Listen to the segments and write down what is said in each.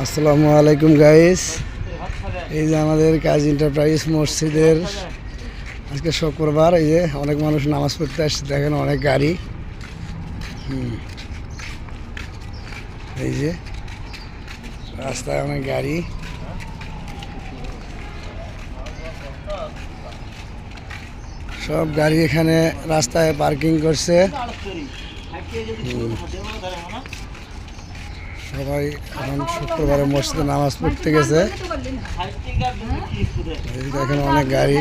আসসালামু আলাইকুম গাইস। এই যে আমাদের কাজ এন্টারপ্রাইজ মসজিদের আজকে শুক্রবার। এই যে অনেক মানুষ নামাজ পড়তে আসছে, দেখেন অনেক গাড়ি। এই যে রাস্তায় অনেক গাড়ি, সব গাড়ি এখানে রাস্তায় পার্কিং করছে। সবাই এখন শুক্রবারে মসজিদে নামাজ পড়তে গেছে। দেখেন অনেক গাড়ি,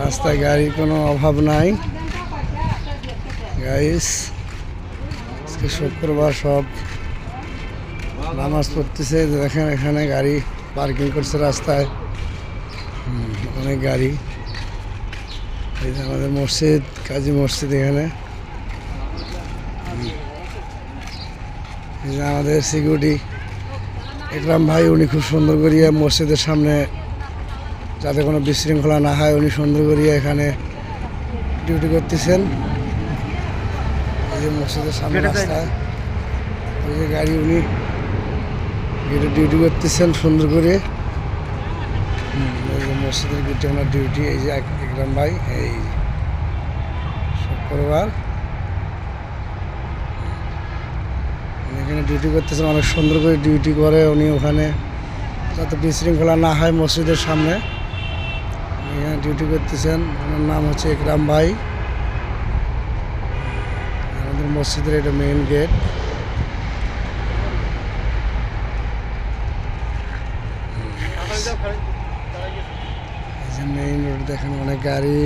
রাস্তায় গাড়ির কোনো অভাব নাই গাইস। আজকে শুক্রবার, সব নামাজ পড়তেছে। দেখেন এখানে গাড়ি পার্কিং করছে রাস্তায়, অনেক গাড়ি। এই যে আমাদের মসজিদ, কাজী মসজিদ। এখানে এই যে আমাদের সিকিউরিটি একরাম ভাই, উনি খুব সুন্দর করিয়া মসজিদের সামনে যাতে কোনো বিশৃঙ্খলা না হয়, উনি সুন্দর করিয়া এখানে ডিউটি করতেছেন। এই যে মসজিদের সামনে রাস্তায় ওই যে গাড়ি, উনি গেটে ডিউটি করতেছেন সুন্দর করে। এই যে মসজিদের গেটে ওনার ডিউটি। এই যে একরাম ভাই, এই শুক্রবার এখানে ডিউটি করতেছেন, অনেক সুন্দর করে ডিউটি করে উনি ওখানে, যাতে বিশৃঙ্খলা না হয় মসজিদের সামনে। এখানে ডিউটি করতেছেন, ওনার নাম হচ্ছে একরাম ভাই। আমাদের মসজিদের এটা মেইন গেট। এই যে মেইন রোড, দেখেন অনেক গাড়ি।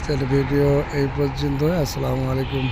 তাহলে ভিডিও এই পর্যন্ত। আসসালামু আলাইকুম।